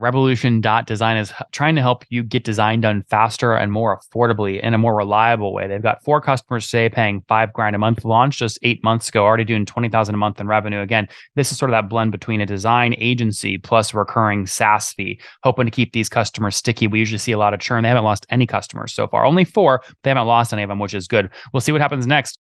Revolution.design is trying to help you get design done faster and more affordably in a more reliable way. They've got 4 customers today paying 5 grand a month, launched just 8 months ago, already doing 20,000 a month in revenue. Again, this is sort of that blend between a design agency plus a recurring SaaS fee, hoping to keep these customers sticky. We usually see a lot of churn. They haven't lost any customers so far, only 4. They haven't lost any of them, which is good. We'll see what happens next.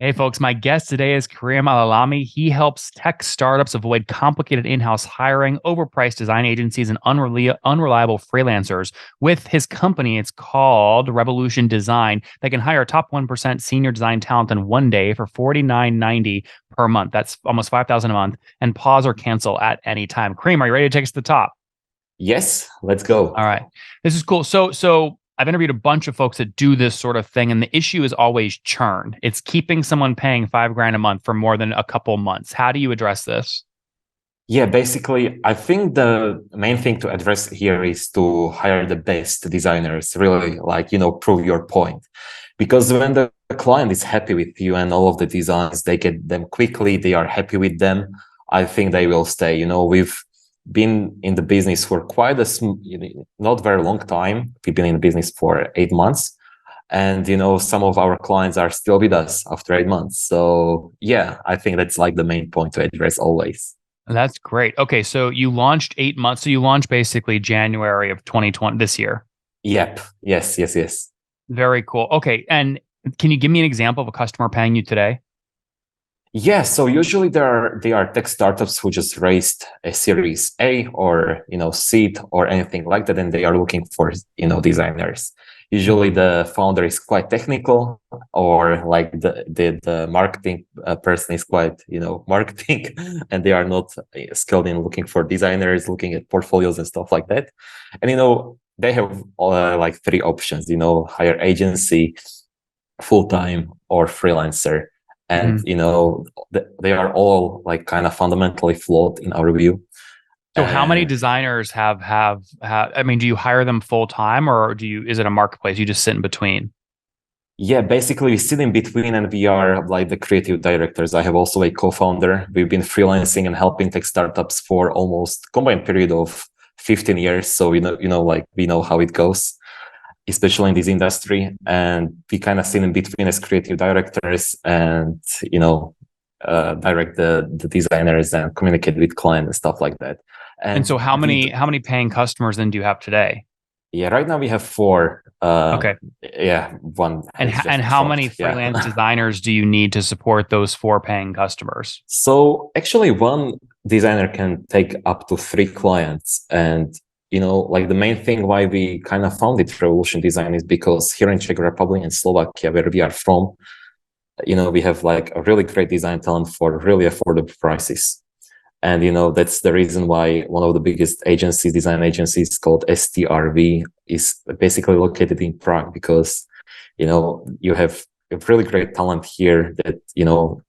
Hey, folks, my guest today is Kerim Alalami. He helps tech startups avoid complicated in-house hiring, overpriced design agencies, and unreliable freelancers. With his company, it's called Revolution Design. They can hire top 1% senior design talent in one day for $49.90 per month. That's almost $5,000 a month, and pause or cancel at any time. Kerim, are you ready to take us to the top? Yes, let's go. All right. This is cool. So I've interviewed a bunch of folks that do this sort of thing, and the issue is always churn. It's keeping someone paying 5 grand a month for more than a couple months. How do you address this? Yeah, basically, I think the main thing to address here is to hire the best designers, really, prove your point. Because when the client is happy with you and all of the designs, they get them quickly, they are happy with them, I think they will stay. We've been in the business for quite not very long time. We've been in the business for 8 months, and some of our clients are still with us after 8 months. So yeah, I think that's like the main point to address always. That's great. Okay, so you launched 8 months. So you launched basically January of 2020 this year. Yep. Yes. Very cool. Okay, and can you give me an example of a customer paying you today? Yeah, so usually they are tech startups who just raised a Series A or seed or anything like that, and they are looking for designers. Usually the founder is quite technical, or like the marketing person is quite marketing, and they are not skilled in looking for designers, looking at portfolios and stuff like that. And they have like 3 options: hire agency, full time, or freelancer. And they are all like kind of fundamentally flawed in our view. So how many designers have I mean, do you hire them full time, or is it a marketplace? You just sit in between? Yeah, basically we sit in between, and we are like the creative directors. I have also a co-founder. We've been freelancing and helping tech startups for almost combined period of 15 years. So we know how it goes, especially in this industry. And we kind of sit in between as creative directors and direct the designers and communicate with clients and stuff like that. And so how many paying customers then do you have today? Yeah, right now we have 4. Okay. Yeah, one. And how many freelance designers do you need to support those 4 paying customers? So actually, one designer can take up to 3 clients. And like the main thing why we kind of founded Revolution Design is because here in Czech Republic and Slovakia, where we are from, we have like a really great design talent for really affordable prices. And that's the reason why one of the biggest design agencies called STRV is basically located in Prague, because you have a really great talent here that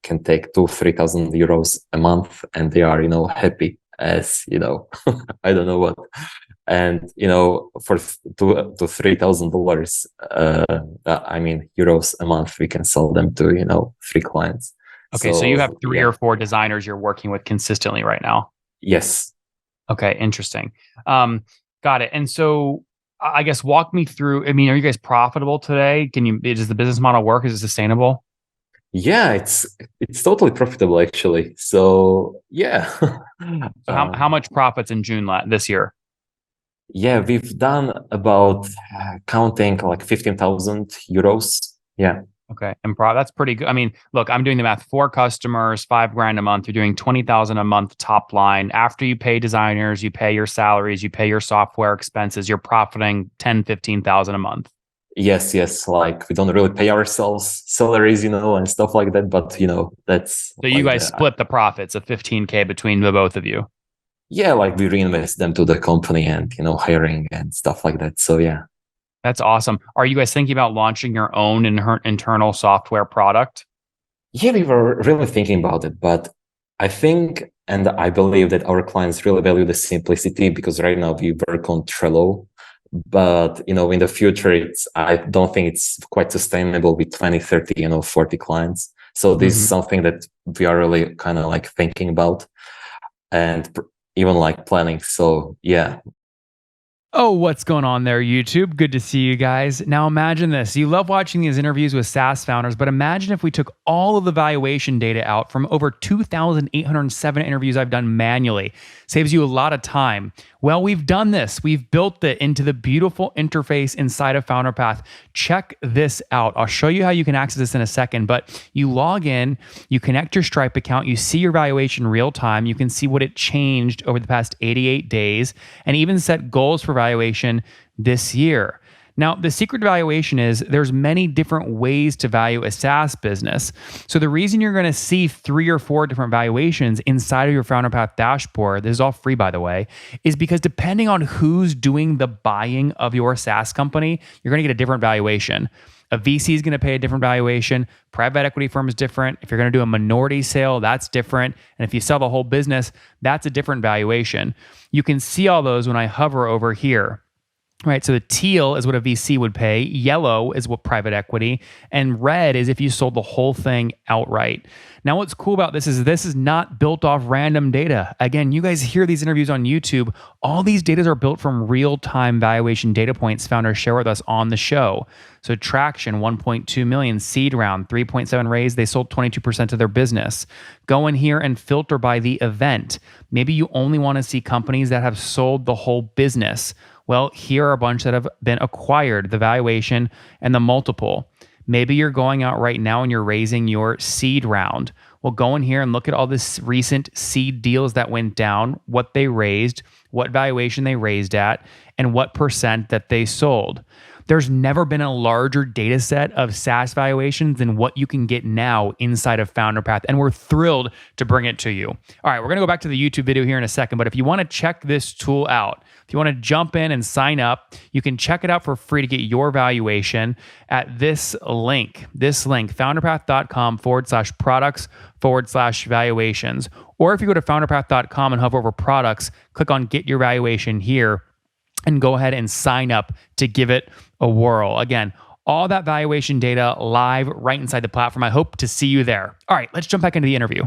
can take 2,000-3,000 euros a month, and they are happy as I don't know what. And for $2,000-3,000 I mean euros a month, we can sell them to 3 clients. Okay, so you have 3 or 4 designers you're working with consistently right now. Yes. Okay, interesting. Got it. And so I guess walk me through. I mean, are you guys profitable today? Does the business model work? Is it sustainable? Yeah, it's totally profitable actually. So yeah. So how much profits in June this year? Yeah, we've done about counting like 15,000 euros. Yeah. Okay, and that's pretty good. I mean, look, I'm doing the math. 4 customers, 5 grand a month. You're doing 20,000 a month top line. After you pay designers, you pay your salaries, you pay your software expenses. You're profiting 10,000-15,000 a month. Yes. Like we don't really pay ourselves salaries, and stuff like that. But that's so you guys split the profits of 15K between the both of you. Yeah, like we reinvest them to the company and hiring and stuff like that. So yeah. That's awesome. Are you guys thinking about launching your own internal software product? Yeah, we were really thinking about it, but I think and I believe that our clients really value the simplicity, because right now we work on Trello, but in the future, I don't think it's quite sustainable with 20, 30, 40 clients. So this is something that we are really kind of like thinking about. And even like planning. So yeah. Oh, what's going on there, YouTube? Good to see you guys. Now imagine this. You love watching these interviews with SaaS founders, but imagine if we took all of the valuation data out from over 2,807 interviews I've done manually. Saves you a lot of time. Well, we've done this. We've built it into the beautiful interface inside of FounderPath. Check this out. I'll show you how you can access this in a second, but you log in, you connect your Stripe account, you see your valuation real time, you can see what it changed over the past 88 days, and even set goals for valuation this year. Now, the secret to valuation is there's many different ways to value a SaaS business. So the reason you're going to see 3 or 4 different valuations inside of your FounderPath dashboard, this is all free by the way, is because depending on who's doing the buying of your SaaS company, you're going to get a different valuation. A VC is going to pay a different valuation. Private equity firm is different. If you're going to do a minority sale, that's different. And if you sell the whole business, that's a different valuation. You can see all those when I hover over here. Right, so the teal is what a VC would pay, yellow is what private equity, and red is if you sold the whole thing outright. Now, what's cool about this is not built off random data. Again, you guys hear these interviews on YouTube. All these data are built from real-time valuation data points founders share with us on the show. So traction, 1.2 million, seed round, 3.7 raise, they sold 22% of their business. Go in here and filter by the event. Maybe you only want to see companies that have sold the whole business. Well, here are a bunch that have been acquired, the valuation and the multiple. Maybe you're going out right now and you're raising your seed round. Well, go in here and look at all this recent seed deals that went down, what they raised, what valuation they raised at, and what percent that they sold. There's never been a larger data set of SaaS valuations than what you can get now inside of FounderPath, and we're thrilled to bring it to you. All right, we're going to go back to the YouTube video here in a second, but if you want to check this tool out, if you want to jump in and sign up, you can check it out for free to get your valuation at this link, founderpath.com/products/valuations. Or if you go to founderpath.com and hover over products, click on get your valuation here, and go ahead and sign up to give it a whirl. Again, all that valuation data live right inside the platform. I hope to see you there. All right, let's jump back into the interview.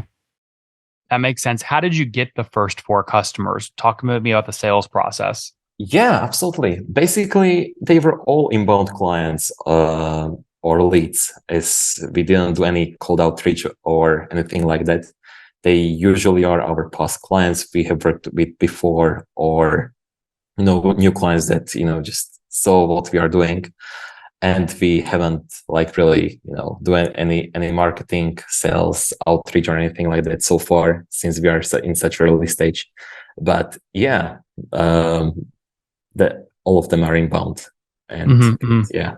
That makes sense. How did you get the first 4 customers? Talk to me about the sales process. Yeah, absolutely. Basically, they were all inbound clients or leads, as we didn't do any cold outreach or anything like that. They usually are our past clients we have worked with before, or new clients that just saw what we are doing, and we haven't really doing any marketing, sales, outreach, or anything like that so far, since we are in such early stage. But yeah, all of them are inbound, and yeah.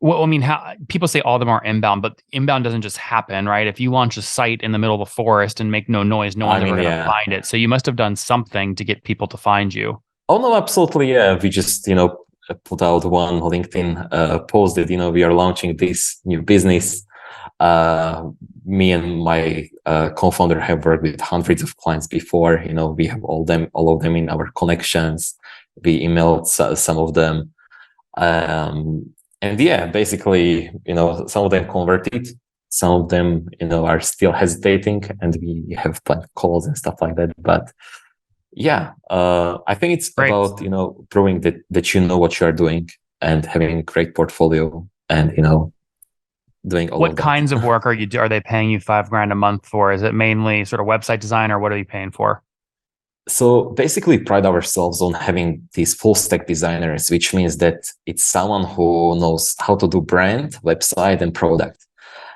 Well, I mean, how people say all of them are inbound, but inbound doesn't just happen, right? If you launch a site in the middle of the forest and make no noise, no one's ever going to find it. So you must have done something to get people to find you. Oh no, absolutely, yeah. We just put out one LinkedIn post that we are launching this new business. Me and my co-founder have worked with hundreds of clients before. We have all of them in our connections. We emailed some of them, and yeah, basically, some of them converted. Some of them, are still hesitating, and we have calls and stuff like that. But yeah, I think it's great about proving that you know what you are doing and having a great portfolio, and doing all. What kinds of work are they paying you $5,000 a month for? Is it mainly sort of website design, or what are you paying for? So basically, pride ourselves on having these full stack designers, which means that it's someone who knows how to do brand, website, and product.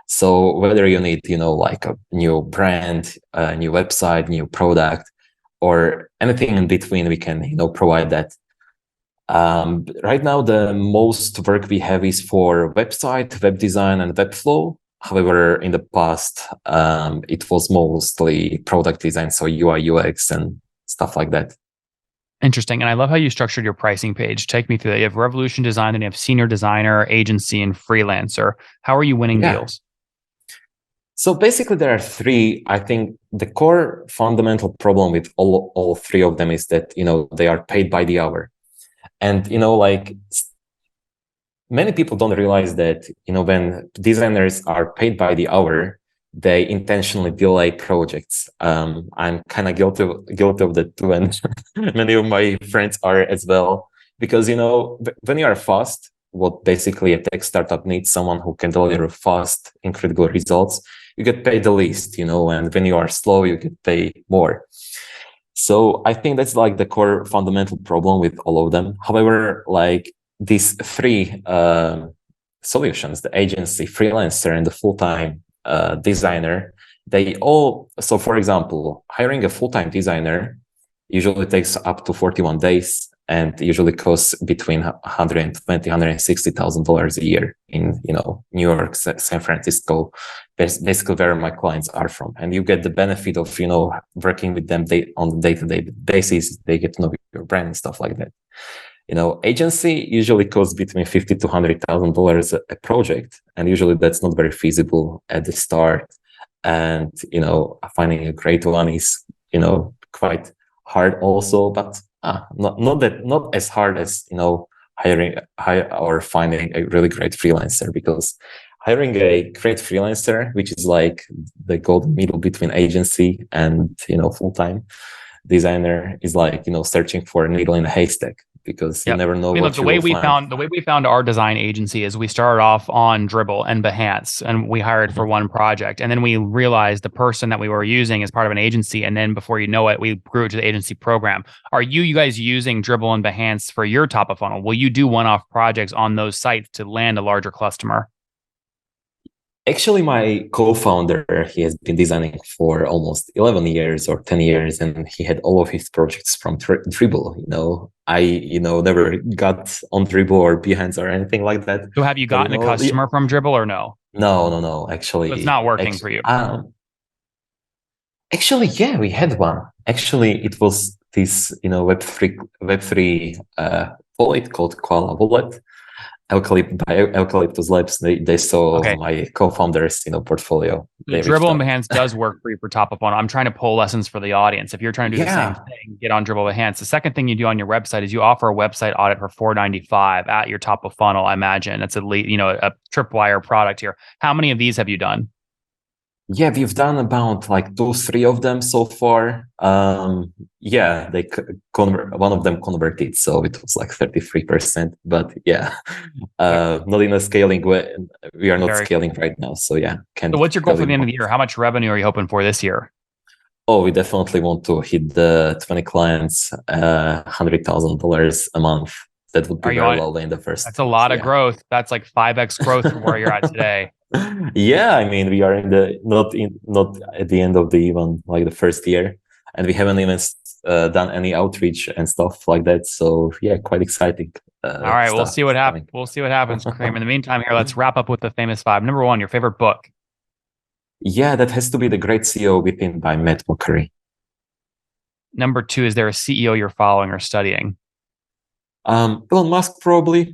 So whether you need like a new brand, a new website, new product, or anything in between, we can provide that. Right now, the most work we have is for website, web design, and webflow. However, in the past, it was mostly product design, so UI, UX, and stuff like that. Interesting. And I love how you structured your pricing page. Take me through that. You have Revolution Design, and you have Senior Designer, Agency, and Freelancer. How are you winning deals? So basically, there are 3. I think the core fundamental problem with all 3 of them is that they are paid by the hour, and many people don't realize that when designers are paid by the hour, they intentionally delay projects. I'm kind of guilty of that too, and many of my friends are as well. Because when you are fast, what basically a tech startup needs, someone who can deliver fast, incredible results. You get paid the least, and when you are slow, you get paid more. So I think that's like the core fundamental problem with all of them. However, like these three solutions, the agency, freelancer, and the full-time designer, so for example, hiring a full-time designer usually takes up to 41 days and usually costs between $120,000-$160,000 a year in New York, San Francisco, basically where my clients are from. And you get the benefit of working with them on the day-to-day basis. They get to know your brand and stuff like that. Agency usually costs between $50,000 to $100,000 a project, and usually that's not very feasible at the start. And finding a great one is quite hard also, but not as hard as hiring or finding a really great freelancer, because hiring a great freelancer, which is like the golden middle between agency and full-time designer, is like searching for a needle in a haystack, because you never know what the way we found our design agency is we started off on Dribbble and Behance, and we hired for one project, and then we realized the person that we were using is part of an agency, and then before you know it, we grew it to the agency program. Are you guys using Dribbble and Behance for your top of funnel? Will you do one-off projects on those sites to land a larger customer? Actually, my co-founder, he has been designing for almost 11 years or 10 years, and he had all of his projects from Dribbble. I never got on Dribbble or Behance or anything like that. So have you gotten a customer from Dribbble or no? No. Actually, so it's not working for you. Actually, yeah, we had one. Actually, it was this Web3 wallet called Koala Wallet. Eucalyptus Labs, they saw my co-founder's portfolio. Dribbble and Behance does work for you for top of funnel. I'm trying to pull lessons for the audience. If you're trying to do the same thing, get on Dribbble Behance. The second thing you do on your website is you offer a website audit for $495 at your top of funnel. I imagine it's a tripwire product here. How many of these have you done? Yeah, we've done about like 2-3 of them so far. Yeah, one of them converted, so it was like 33%. But yeah, not in a scaling way. We are not scaling right now, so yeah. So what's your goal for the end of the year? How much revenue are you hoping for this year? Oh, we definitely want to hit the 20 clients, $100,000 a month. That would be very low in the first. That's a lot of growth. That's like 5x growth from where you're at today. Yeah, I mean, we are not at the end of even like the first year, and we haven't even done any outreach and stuff like that. So yeah, quite exciting. All right, we'll see what happens. We'll see what happens, Kerim. In the meantime, here, let's wrap up with the famous 5. Number 1, your favorite book. Yeah, that has to be The Great CEO Within by Matt Mochary. Number 2, is there a CEO you're following or studying? Elon Musk, probably.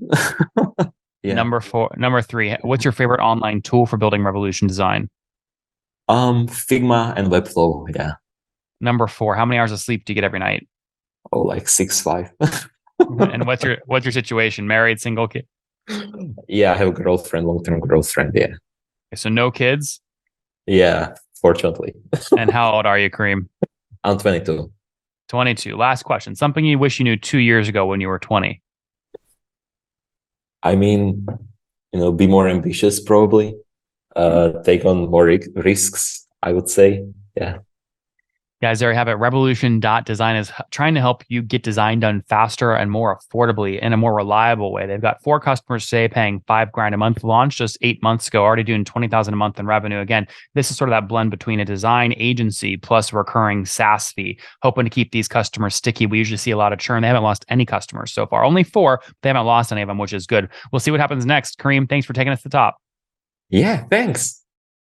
Yeah. Number 3, what's your favorite online tool for building revolution design? Figma and Webflow. Yeah. Number 4, how many hours of sleep do you get every night? Oh, like 6-5. And what's your situation? Married, single, kid? Yeah, I have a girlfriend, long-term girlfriend. Yeah. Okay, so no kids? Yeah, fortunately. And how old are you, Kerim? I'm 22. 22. Last question. Something you wish you knew 2 years ago when you were 20. I mean, be more ambitious, probably. Take on more risks, I would say. Yeah. Guys, there you have it. Revolution.design is trying to help you get design done faster and more affordably in a more reliable way. They've got 4 customers today paying $5,000 a month, launched just 8 months ago, already doing $20,000 a month in revenue. Again, this is sort of that blend between a design agency plus a recurring SaaS fee, hoping to keep these customers sticky. We usually see a lot of churn. They haven't lost any customers so far. Only 4. They haven't lost any of them, which is good. We'll see what happens next. Kerim, thanks for taking us to the top. Yeah, thanks.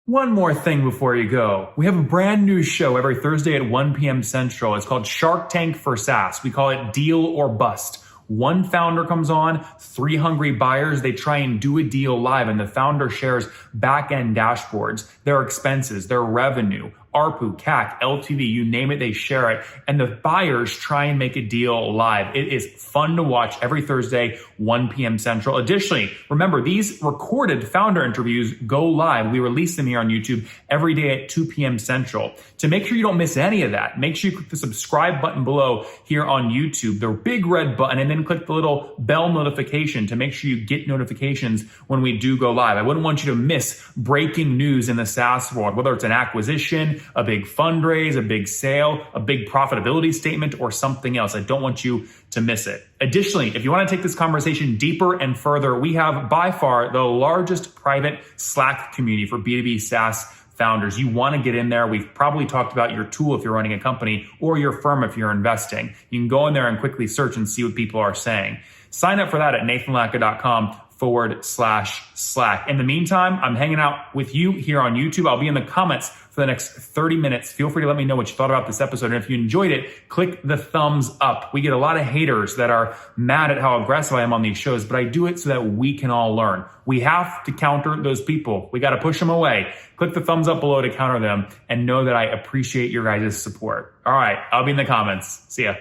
One more thing before you go. We have a brand new show every Thursday at 1 p.m. Central. It's called Shark Tank for SaaS. We call it Deal or Bust. One founder comes on, 3 hungry buyers. They try and do a deal live, and the founder shares back-end dashboards, their expenses, their revenue, ARPU, CAC, LTV, you name it, they share it. And the buyers try and make a deal live. It is fun to watch every Thursday, 1 p.m. Central. Additionally, remember, these recorded founder interviews go live. We release them here on YouTube every day at 2 p.m. Central. To make sure you don't miss any of that, make sure you click the subscribe button below here on YouTube, the big red button, and then click the little bell notification to make sure you get notifications when we do go live. I wouldn't want you to miss breaking news in the SaaS world, whether it's an acquisition, a big fundraise, a big sale, a big profitability statement, or something else. I don't want you to miss it. Additionally, if you want to take this conversation deeper and further, we have by far the largest private Slack community for B2B SaaS founders. You want to get in there. We've probably talked about your tool if you're running a company or your firm if you're investing. You can go in there and quickly search and see what people are saying. Sign up for that at nathanlatka.com/Slack. In the meantime, I'm hanging out with you here on YouTube. I'll be in the comments for the next 30 minutes. Feel free to let me know what you thought about this episode. And if you enjoyed it, click the thumbs up. We get a lot of haters that are mad at how aggressive I am on these shows, but I do it so that we can all learn. We have to counter those people. We got to push them away. Click the thumbs up below to counter them and know that I appreciate your guys' support. All right, I'll be in the comments. See ya.